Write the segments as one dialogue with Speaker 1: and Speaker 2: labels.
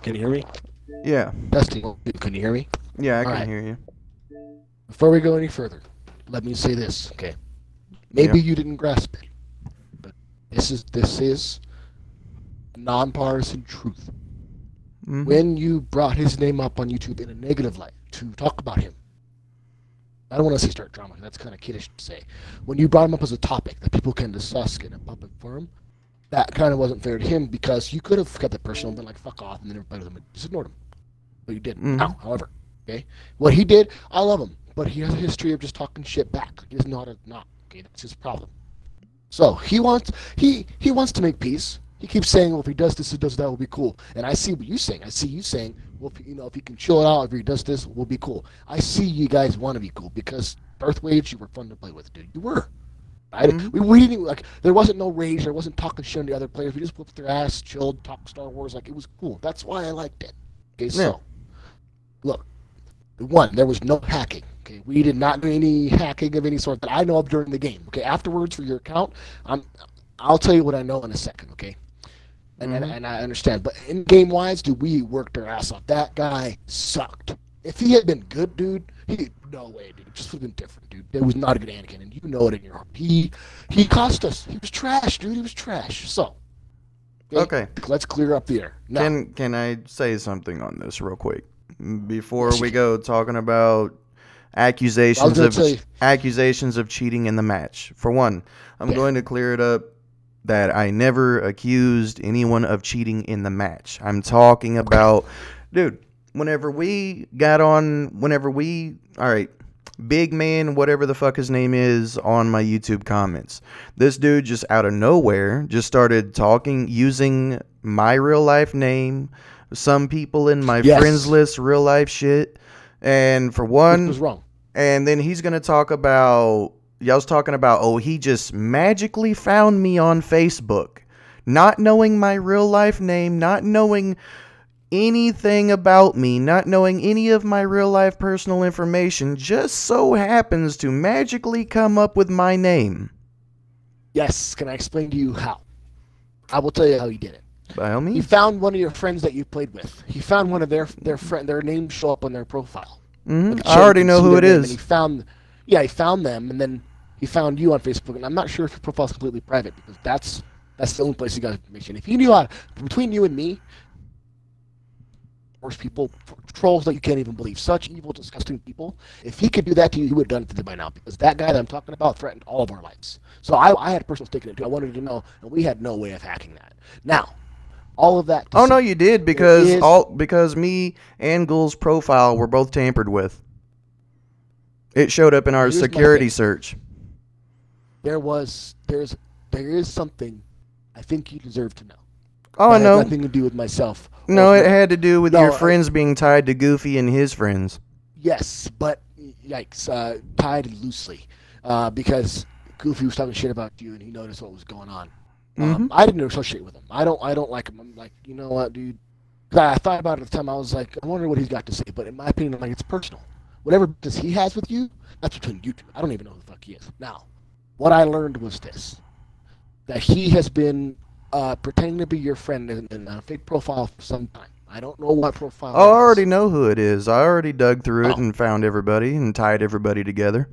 Speaker 1: Can you hear me?
Speaker 2: Yeah.
Speaker 1: Testing. Can you hear me?
Speaker 2: Yeah, I
Speaker 1: All
Speaker 2: can
Speaker 1: right.
Speaker 2: hear you.
Speaker 1: Before we go any further, let me say this, okay? Maybe
Speaker 2: Yeah.
Speaker 1: you didn't grasp it, but this is nonpartisan truth.
Speaker 2: Mm-hmm.
Speaker 1: When you brought his name up on YouTube in a negative light to talk about him, I don't want to say start drama. That's kind of kiddish to say. When you brought him up as a topic that people can discuss in a public forum, that kind of wasn't fair to him because you could have kept it personal and been like, fuck off, and then everybody would have just ignored him. But you didn't.
Speaker 2: Mm-hmm.
Speaker 1: Now, however, okay, what he did, I love him, but he has a history of just talking shit back. He doesn't know how to not. Okay, that's his problem. So he wants to make peace. He keeps saying, well, if he does this, he does that, will be cool. And I see what you're saying. I see you saying, well, if he can chill it out, if he does this, we'll be cool. I see you guys want to be cool because Darth Waves, you were fun to play with, dude. You were. We didn't even, like, there wasn't no rage. There wasn't talking shit on the other players. We just whooped their ass, chilled, talked Star Wars. Like, it was cool. That's why I liked it. Okay, so, look, one, there was no hacking. Okay, we did not do any hacking of any sort that I know of during the game. Okay, afterwards for your account, I'll tell you what I know in a second. Okay, and I understand, but in game wise, dude, we worked our ass off. That guy sucked. If he had been good, dude, no way, dude. It just would have been different, dude. It was not a good Anakin, and you know it in your heart. He cost us. He was trash, dude. He was trash. So,
Speaker 2: Okay.
Speaker 1: let's clear up the air. Now,
Speaker 2: Can I say something on this real quick before we go talking about accusations of cheating in the match? For one, I'm going to clear it up that I never accused anyone of cheating in the match. I'm talking about, dude, whenever we, all right, big man, whatever the fuck his name is, on my YouTube comments, this dude just out of nowhere just started talking, using my real life name, some people in my friends list real life shit, and for one,
Speaker 1: was wrong.
Speaker 2: And then he's gonna talk about, y'all was talking about, oh, he just magically found me on Facebook, not knowing my real life name, not knowing anything about me, not knowing any of my real life personal information, just so happens to magically come up with my name.
Speaker 1: Yes, can I explain to you how? I will tell you how he did it.
Speaker 2: By all means.
Speaker 1: He found one of your friends that you played with. He found one of their names show up on their profile.
Speaker 2: I already know who it is.
Speaker 1: He found them, and then he found you on Facebook. And I'm not sure if your profile is completely private because that's the only place he got information. If he knew how, between you and me, worse people, trolls that you can't even believe, such evil, disgusting people. If he could do that to you, he would have done it to them by now because that guy that I'm talking about threatened all of our lives. So I had a personal stake in it too. I wanted to know, and we had no way of hacking that. Now, all of that.
Speaker 2: Oh no, you did because me and Ghoul's profile were both tampered with. It showed up in our security search.
Speaker 1: There is something I think you deserve to know.
Speaker 2: Oh, I know.
Speaker 1: Nothing to do with myself.
Speaker 2: No, it had to do with your friends being tied to Goofy and his friends.
Speaker 1: Yes, but yikes, tied loosely, because Goofy was talking shit about you, and he noticed what was going on. I didn't associate with him. I don't like him. I'm like, you know what, dude? I thought about it at the time. I was like, I wonder what he's got to say. But in my opinion, I'm like, it's personal. Whatever business he has with you, that's between you two. I don't even know who the fuck he is. Now, what I learned was this: that he has been pretending to be your friend in a fake profile for some time. I don't know what profile.
Speaker 2: Oh, I already know who it is. I already dug through it and found everybody and tied everybody together.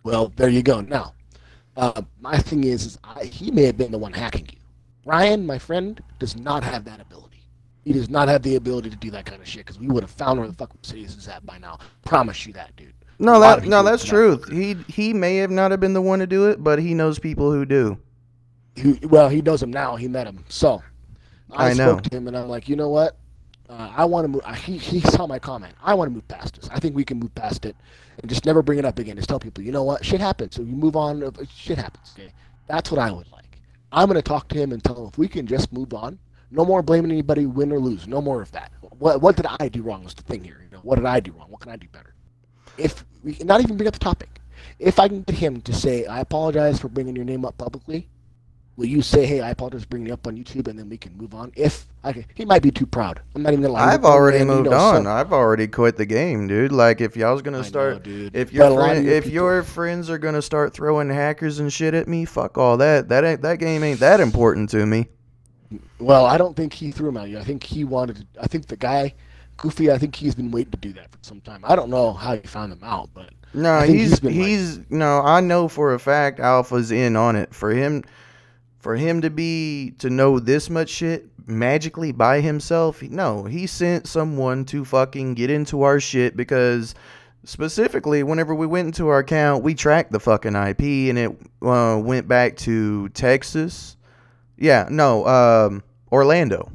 Speaker 1: Well, there you go. Now, my thing is he may have been the one hacking you. Ryan, my friend, does not have that ability. He does not have the ability to do that kind of shit because we would have found where the fuck Mercedes is at by now. Promise you that, dude.
Speaker 2: No, that's truth. He may have not have been the one to do it, but he knows people who do.
Speaker 1: He knows him now. He met him. So I
Speaker 2: know.
Speaker 1: Spoke to him, and I'm like, you know what? I want to move. He saw my comment. I want to move past this. I think we can move past it and just never bring it up again. Just tell people, you know what? Shit happens. So you move on. Shit happens. Okay, that's what I would like. I'm gonna talk to him and tell him if we can just move on. No more blaming anybody, win or lose. No more of that. What did I do wrong? Was the thing here. You know, what did I do wrong? What can I do better? If we not even bring up the topic. If I can get him to say, I apologize for bringing your name up publicly. Will you say, hey, I apologize for bringing you up on YouTube, and then we can move on? He might be too proud. I'm not even gonna lie.
Speaker 2: I've already moved on. I've already quit the game, dude. Like, if y'all's gonna start, if your friends are gonna start throwing hackers and shit at me, fuck all that. That game ain't that important to me.
Speaker 1: Well, I don't think he threw him out yet. I think he wanted. I think the guy, Goofy. I think he's been waiting to do that for some time. I don't know how he found him out, but
Speaker 2: no, no. I know for a fact Alpha's in on it. For him to know this much shit magically by himself. No, he sent someone to fucking get into our shit because. Specifically, whenever we went into our account, we tracked the fucking IP, and it went back to Texas. Yeah, no, Orlando.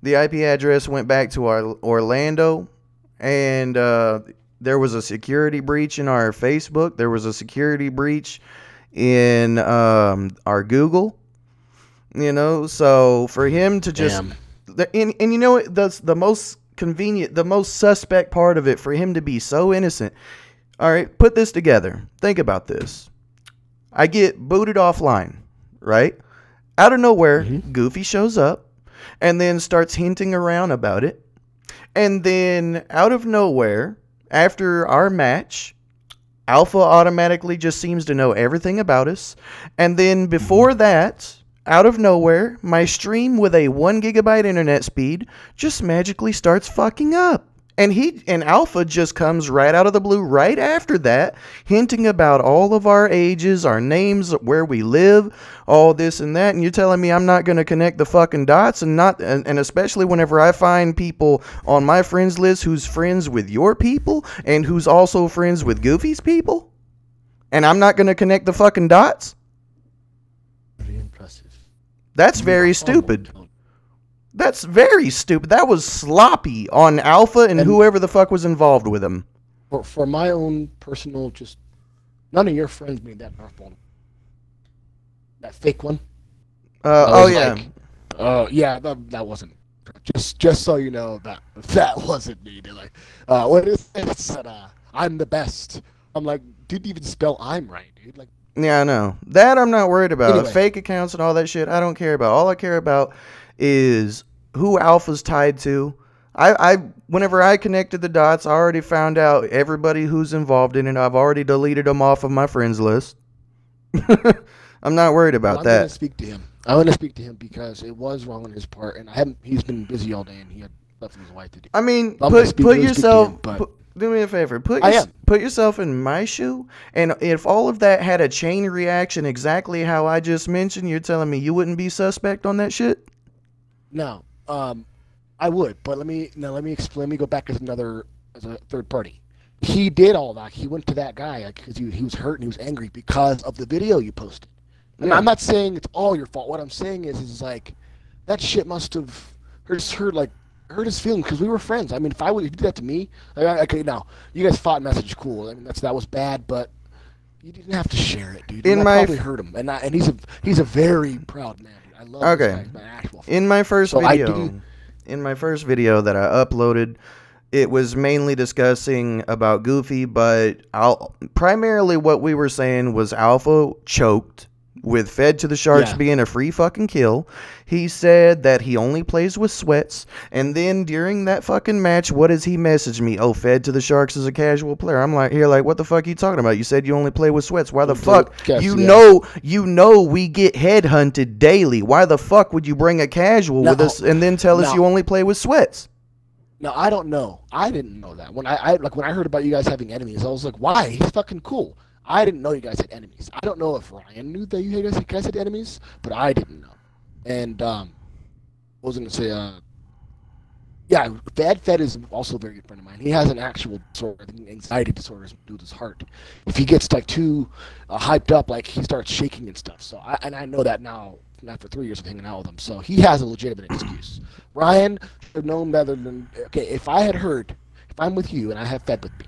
Speaker 2: The IP address went back to our Orlando, and there was a security breach in our Facebook. There was a security breach in our Google. You know, so for him to just... And you know what? That's the most... convenient, the most suspect part of it, for him to be so innocent. All right, put this together. Think about this. I get booted offline, right? Out of nowhere, Goofy shows up and then starts hinting around about it. And then out of nowhere, after our match, Alpha automatically just seems to know everything about us. And then before that, out of nowhere, my stream with a 1 gigabyte internet speed just magically starts fucking up. And Alpha just comes right out of the blue right after that, hinting about all of our ages, our names, where we live, all this and that. And you're telling me I'm not going to connect the fucking dots, and especially whenever I find people on my friends list who's friends with your people and who's also friends with Goofy's people, and I'm not going to connect the fucking dots?
Speaker 1: Very impressive.
Speaker 2: That's very stupid. That's very stupid. That was sloppy on Alpha and whoever the fuck was involved with him.
Speaker 1: For my own personal, just none of your friends made that Darth one. That fake one.
Speaker 2: Yeah.
Speaker 1: Yeah, that wasn't. Just so you know, that wasn't me. They're like, what is it? Said, I'm the best. I'm like, didn't even spell I'm right, dude. Like.
Speaker 2: Yeah, I know. That I'm not worried about.
Speaker 1: Anyway.
Speaker 2: Fake accounts and all that shit, I don't care about. All I care about is who Alpha's tied to. Whenever I connected the dots, I already found out everybody who's involved in it. I've already deleted them off of my friends list. I'm not worried about that.
Speaker 1: I want to speak to him. I want to speak to him because it was wrong on his part, and he's been busy all day, and he had stuff with his wife to do.
Speaker 2: I mean, put yourself... Do me a favor. Put yourself in my shoe, and if all of that had a chain reaction exactly how I just mentioned, you're telling me you wouldn't be suspect on that shit?
Speaker 1: No, I would, but let me explain. Let me go back as a third party. He did all that. He went to that guy because he was hurt and he was angry because of the video you posted. And I'm not saying it's all your fault. What I'm saying is like that shit must have hurt his feelings because we were friends. I mean, if you did that to me, okay, now you guys fought message, cool. I mean, that was bad, but you didn't have to share it, dude. That probably hurt him, and he's a very proud man. Dude. I love this guy. He's my actual friend.
Speaker 2: In my first video that I uploaded, it was mainly discussing about Goofy, but primarily what we were saying was Alpha choked. With Fed to the Sharks being a free fucking kill. He said that he only plays with sweats. And then during that fucking match, what does he message me? Oh, Fed to the Sharks is a casual player. I'm like, what the fuck are you talking about? You said you only play with sweats. Why the fuck? You know we get headhunted daily. Why the fuck would you bring a casual with us and then tell us you only play with sweats?
Speaker 1: No, I don't know. I didn't know that. When I heard about you guys having enemies, I was like, why? He's fucking cool. I didn't know you guys had enemies. I don't know if Ryan knew that you guys had enemies, but I didn't know. And what was I going to say? Yeah, Fed is also a very good friend of mine. He has an actual disorder, anxiety disorder with his heart. If he gets like too hyped up, like he starts shaking and stuff. So I know that now after 3 years of hanging out with him. So he has a legitimate excuse. Ryan should have known better than if I'm with you and I have Fed with me,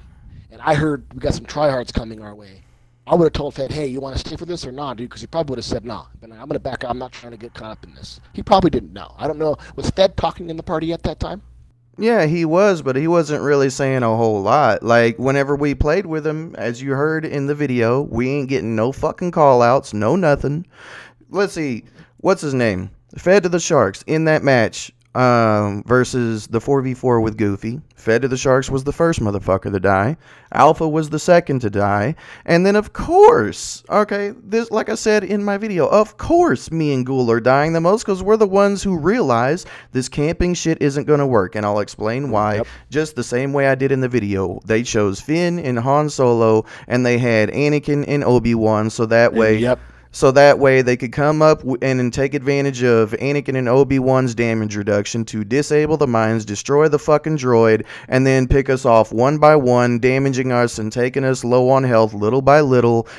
Speaker 1: and I heard we got some tryhards coming our way, I would have told Fed, hey, you want to stay for this or not, dude? Because he probably would have said, nah. But I'm going to back out. I'm not trying to get caught up in this. He probably didn't know. I don't know. Was Fed talking in the party at that time?
Speaker 2: Yeah, he was, but he wasn't really saying a whole lot. Like, whenever we played with him, as you heard in the video, we ain't getting no fucking call-outs, no nothing. Let's see. What's his name? Fed to the Sharks in that match. versus the 4v4 with Goofy. Fed to the Sharks was the first motherfucker to die. Alpha was the second to die. And then, of course, okay, this, like I said in my video, of course me and Ghoul are dying the most because we're the ones who realize this camping shit isn't going to work. And I'll explain why. Yep. Just the same way I did in the video. They chose Finn and Han Solo, and they had Anakin and Obi-Wan, so that way...
Speaker 1: Yep.
Speaker 2: So that way they could come up and take advantage of Anakin and Obi-Wan's damage reduction to disable the mines, destroy the fucking droid, and then pick us off one by one, damaging us and taking us low on health little by little.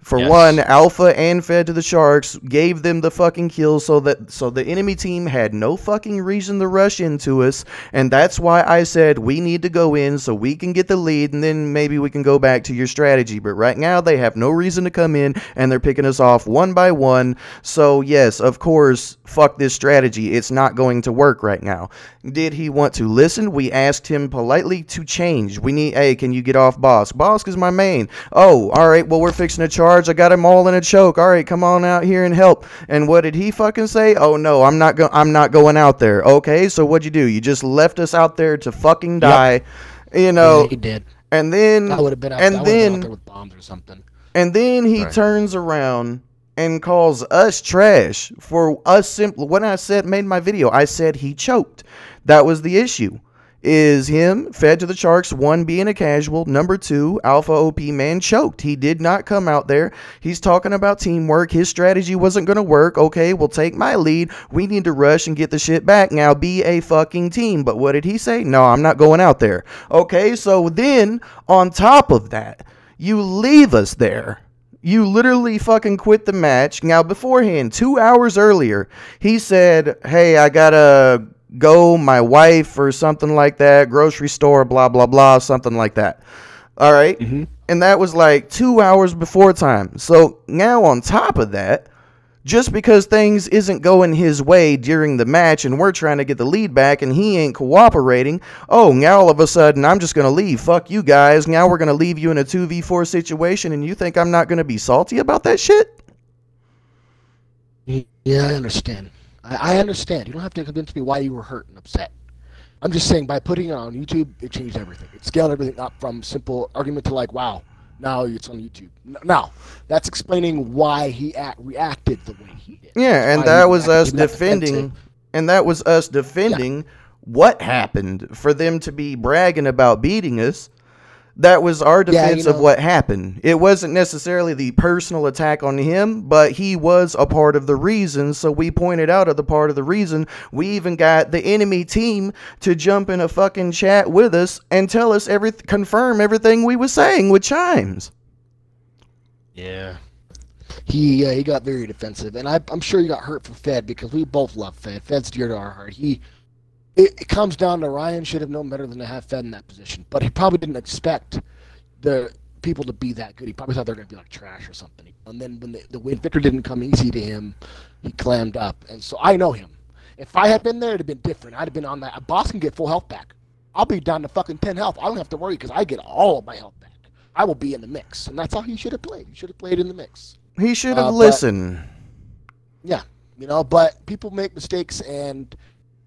Speaker 2: One, Alpha and Fed to the Sharks gave them the fucking kills so the enemy team had no fucking reason to rush into us, and that's why I said we need to go in so we can get the lead, and then maybe we can go back to your strategy. But right now they have no reason to come in, and they're picking us off one by one. So yes, of course, fuck this strategy. It's not going to work right now. Did he want to listen? We asked him politely to change. Hey, can you get off Bosk? Bosk is my main. Oh, all right, well, we're fixing to charge. I got him all in a choke. All right, come on out here and help. And what did he fucking say? Oh no, I'm not going out there. Okay, so what'd you do? You just left us out there to fucking die. Yep. You know.
Speaker 1: Yeah, he did.
Speaker 2: And then
Speaker 1: I would have been out there with bombs or something.
Speaker 2: And then he turns around and calls us trash for us when I made my video, I said he choked. That was the issue. Is him, Fed to the Sharks, 1, being a casual. Number 2, AlphaOPMan choked. He did not come out there. He's talking about teamwork. His strategy wasn't going to work. Okay, we'll take my lead. We need to rush and get the shit back. Now be a fucking team. But what did he say? No, I'm not going out there. Okay, so then on top of that, you leave us there. You literally fucking quit the match. Now beforehand, 2 hours earlier, he said, hey, I gotta go, my wife or something like that, grocery store, blah, blah, blah, something like that. All right. Mm-hmm. And that was like 2 hours before time. So now on top of that, just because things isn't going his way during the match and we're trying to get the lead back and he ain't cooperating, oh, now all of a sudden I'm just going to leave. Fuck you guys. Now we're going to leave you in a 2v4 situation and you think I'm not going to be salty about that shit?
Speaker 1: Yeah, I understand. I understand. You don't have to convince me why you were hurt and upset. I'm just saying by putting it on YouTube, it changed everything. It scaled everything up from simple argument to like, wow, now it's on YouTube. Now, that's explaining why he reacted the way he did.
Speaker 2: Yeah, and that was us defending. And that was us defending what happened for them to be bragging about beating us. That was our defense of what happened. It wasn't necessarily the personal attack on him, but he was a part of the reason. So we pointed out the part of the reason. We even got the enemy team to jump in a fucking chat with us and tell us confirm everything we was saying with chimes.
Speaker 1: Yeah. He got very defensive, and I'm sure he got hurt for Fed because we both love Fed. Fed's dear to our heart. It comes down to Ryan should have known better than to have Fed in that position. But he probably didn't expect the people to be that good. He probably thought they were going to be like trash or something. And then when the Victor didn't come easy to him, he clammed up. And so I know him. If I had been there, it would have been different. I'd have been on that. Boss can get full health back. I'll be down to fucking 10 health. I don't have to worry because I get all of my health back. I will be in the mix. And that's how he should have played. He should have played in the mix.
Speaker 2: He should have listened.
Speaker 1: Yeah. But people make mistakes, and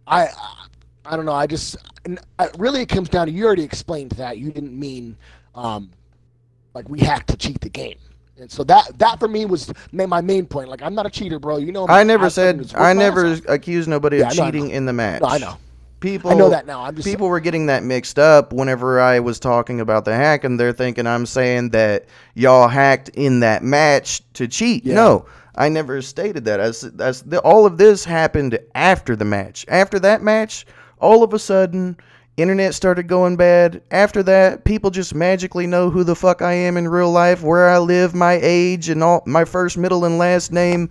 Speaker 1: I don't know. Really, it comes down to, you already explained that you didn't mean like we hacked to cheat the game, and so that for me was my main point. Like, I'm not a cheater, bro. You know.
Speaker 2: I never accused nobody of cheating in the match.
Speaker 1: No, I know.
Speaker 2: I
Speaker 1: know that now.
Speaker 2: People were getting that mixed up whenever I was talking about the hack, and they're thinking I'm saying that y'all hacked in that match to cheat. Yeah. No. I never stated that. All of this happened after the match. After that match, all of a sudden, internet started going bad. After that, people just magically know who the fuck I am in real life, where I live, my age, and all my first, middle, and last name,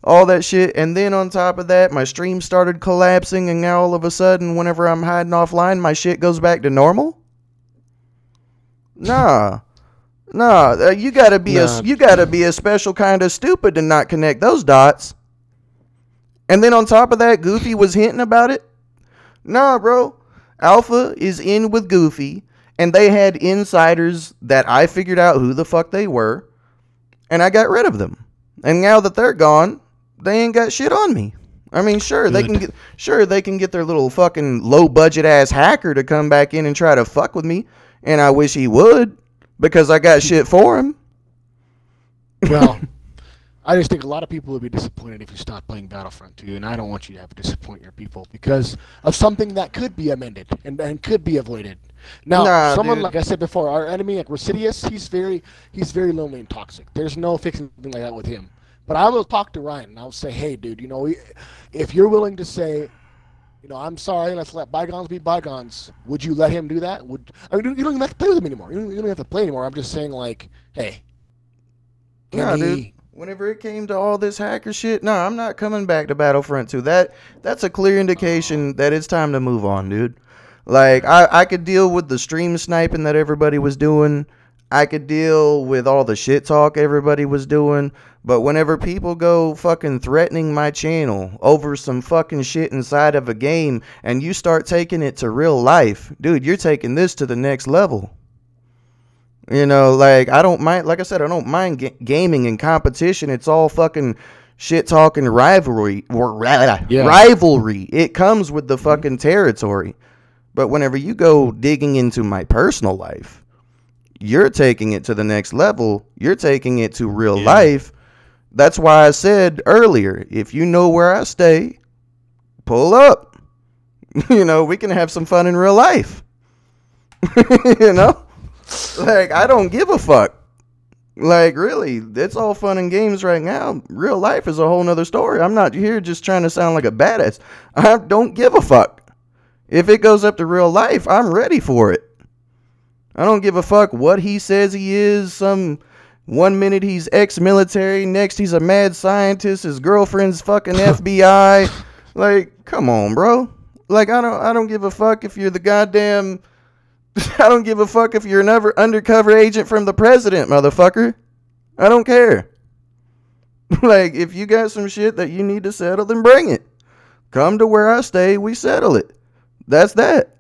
Speaker 2: all that shit. And then on top of that, my stream started collapsing, and now all of a sudden, whenever I'm hiding offline, my shit goes back to normal? Nah. No, you gotta be a special kind of stupid to not connect those dots. And then on top of that, Goofy was hinting about it. Nah, bro. Alpha is in with Goofy, and they had insiders that I figured out who the fuck they were, and I got rid of them. And now that they're gone, they ain't got shit on me. I mean, sure they can get their little fucking low budget ass hacker to come back in and try to fuck with me, and I wish he would because I got shit for him.
Speaker 1: Well, I just think a lot of people would be disappointed if you stopped playing Battlefront 2, and I don't want you to have to disappoint your people because of something that could be amended and could be avoided. Now, someone, like I said before, our enemy, like Residius, he's very lonely and toxic. There's no fixing something like that with him. But I will talk to Ryan, and I'll say, hey, dude, you know, if you're willing to say, you know, I'm sorry, let's let bygones be bygones, would you let him do that? I mean, you don't even have to play with him anymore. You don't have to play anymore. I'm just saying, like, hey.
Speaker 2: Dude. Whenever it came to all this hacker shit, no, I'm not coming back to Battlefront 2. That's a clear indication that it's time to move on, dude. Like, I could deal with the stream sniping that everybody was doing. I could deal with all the shit talk everybody was doing. But whenever people go fucking threatening my channel over some fucking shit inside of a game and you start taking it to real life, dude, you're taking this to the next level. You know, like, I don't mind, like I said, I don't mind gaming and competition. It's all fucking shit talking rivalry. Rivalry. It comes with the fucking territory. But whenever you go digging into my personal life, you're taking it to the next level. You're taking it to real life. That's why I said earlier, if you know where I stay, pull up. You know, we can have some fun in real life. You know? Like, I don't give a fuck. Like, really, it's all fun and games right now. Real life is a whole nother story. I'm not here just trying to sound like a badass. I don't give a fuck. If it goes up to real life, I'm ready for it. I don't give a fuck what he says he is. Some 1 minute he's ex-military, next he's a mad scientist, his girlfriend's fucking FBI. Like, come on, bro. Like, I don't give a fuck if you're the goddamn... I don't give a fuck if you're an undercover agent from the president, motherfucker. I don't care. Like, if you got some shit that you need to settle, then bring it. Come to where I stay, we settle it. That's that.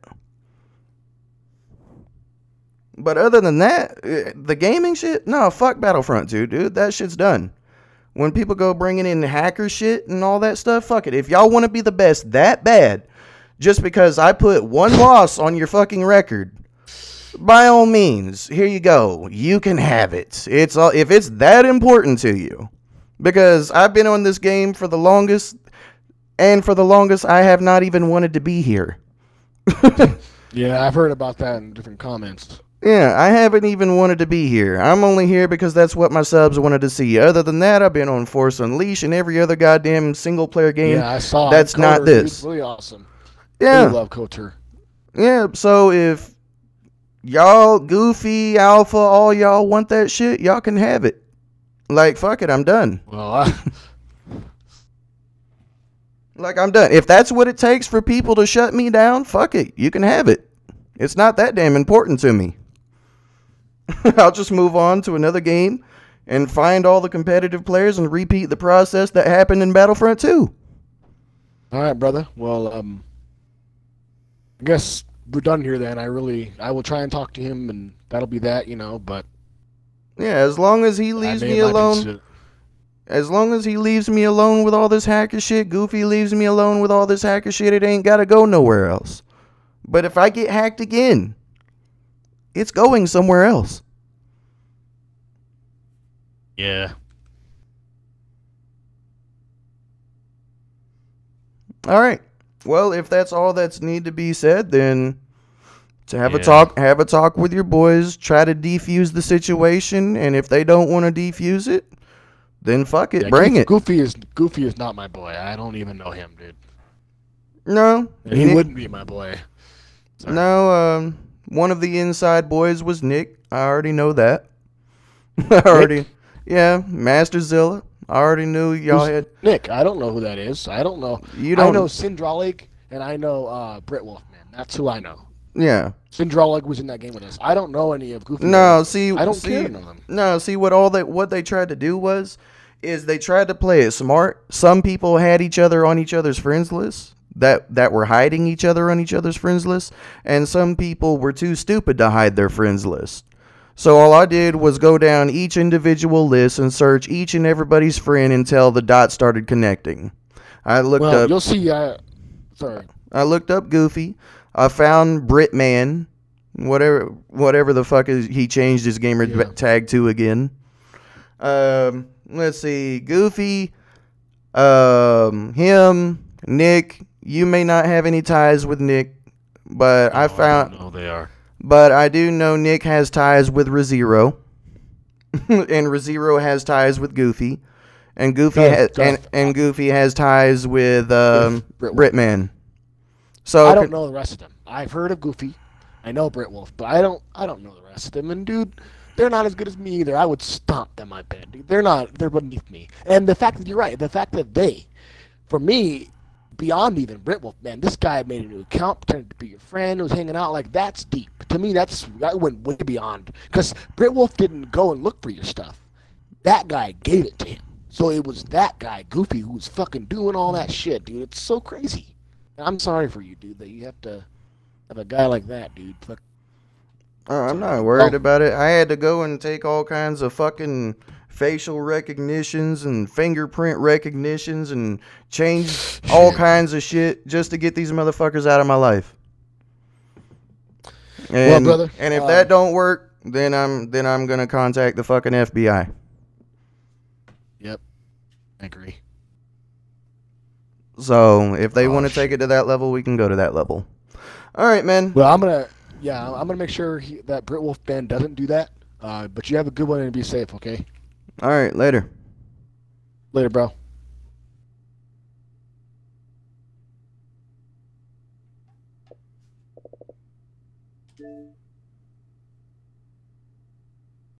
Speaker 2: But other than that, the gaming shit, no, fuck Battlefront 2, dude. That shit's done. When people go bringing in hacker shit and all that stuff, fuck it. If y'all want to be the best that bad, just because I put one loss on your fucking record, by all means, here you go. You can have it. It's all, if it's that important to you. Because I've been on this game for the longest, and for the longest I have not even wanted to be here.
Speaker 1: Yeah, I've heard about that in different comments.
Speaker 2: Yeah, I haven't even wanted to be here. I'm only here because that's what my subs wanted to see. Other than that, I've been on Force Unleashed and every other goddamn single-player game.
Speaker 1: Yeah, I saw.
Speaker 2: That's not this.
Speaker 1: It's really awesome.
Speaker 2: Yeah.
Speaker 1: I love KOTOR.
Speaker 2: Yeah, so if y'all, Goofy, Alpha, all y'all want that shit, y'all can have it. Like, fuck it, I'm done.
Speaker 1: Well,
Speaker 2: like, I'm done. If that's what it takes for people to shut me down, fuck it. You can have it. It's not that damn important to me. I'll just move on to another game and find all the competitive players and repeat the process that happened in Battlefront 2.
Speaker 1: All right, brother. Well, I guess we're done here then. I will try and talk to him, and that'll be that, you know, but...
Speaker 2: Yeah, as long as he leaves me alone... As long as he leaves me alone with all this hacker shit, Goofy leaves me alone with all this hacker shit, it ain't gotta go nowhere else. But if I get hacked again, it's going somewhere else.
Speaker 1: Yeah.
Speaker 2: All right. Well, if that's all that's need to be said, then to have a talk with your boys, try to defuse the situation, and if they don't want to defuse it, then fuck it, bring it.
Speaker 1: Goofy is not my boy. I don't even know him, dude.
Speaker 2: No.
Speaker 1: And he wouldn't be my boy. Sorry.
Speaker 2: No, one of the inside boys was Nick. I already know that. Yeah, Masterzilla. I already knew y'all had
Speaker 1: Nick. I don't know who that is. I don't know.
Speaker 2: You don't.
Speaker 1: I know Syndralig and I know Britt Wolfman. That's who I know.
Speaker 2: Yeah.
Speaker 1: Syndralig was in that game with us. I don't know any of Goofy.
Speaker 2: No, see,
Speaker 1: I don't care to know them.
Speaker 2: No, see what they tried to do is they tried to play it smart. Some people had each other on each other's friends list that were hiding each other on each other's friends list, and some people were too stupid to hide their friends list. So all I did was go down each individual list and search each and everybody's friend until the dots started connecting. I looked up.
Speaker 1: You'll see. Sorry.
Speaker 2: I looked up Goofy. I found Britman. Whatever the fuck is he changed his gamer tag to again. Let's see. Goofy. Him. Nick. You may not have any ties with Nick, but I found.
Speaker 3: No, they are.
Speaker 2: But I do know Nick has ties with ReZero, and ReZero has ties with Goofy, and Goofy Goofy has ties with Britman. So
Speaker 1: I don't know the rest of them. I've heard of Goofy, I know Brit Wolf, but I don't know the rest of them. And dude, they're not as good as me either. I would stomp them, I bet. Dude, they're beneath me. And the fact that you're right, the fact that for me. Beyond even Brit Wolf, man, this guy made a new account, pretended to be your friend, was hanging out. Like, that's deep. To me, that went way beyond. Because Brit Wolf didn't go and look for your stuff. That guy gave it to him. So it was that guy, Goofy, who was fucking doing all that shit, dude. It's so crazy. I'm sorry for you, dude, that you have to have a guy like that, dude.
Speaker 2: I'm not worried about it. I had to go and take all kinds of fucking facial recognitions and fingerprint recognitions and change all kinds of shit just to get these motherfuckers out of my life. And,
Speaker 1: brother,
Speaker 2: and if that don't work, then I'm gonna contact the fucking FBI.
Speaker 1: Yep, I agree.
Speaker 2: So if they want to take it to that level, we can go to that level. All right, man.
Speaker 1: Well, I'm gonna make sure that Brit Wolf band doesn't do that. But you have a good one and be safe, okay?
Speaker 2: All right, later.
Speaker 1: Later, bro.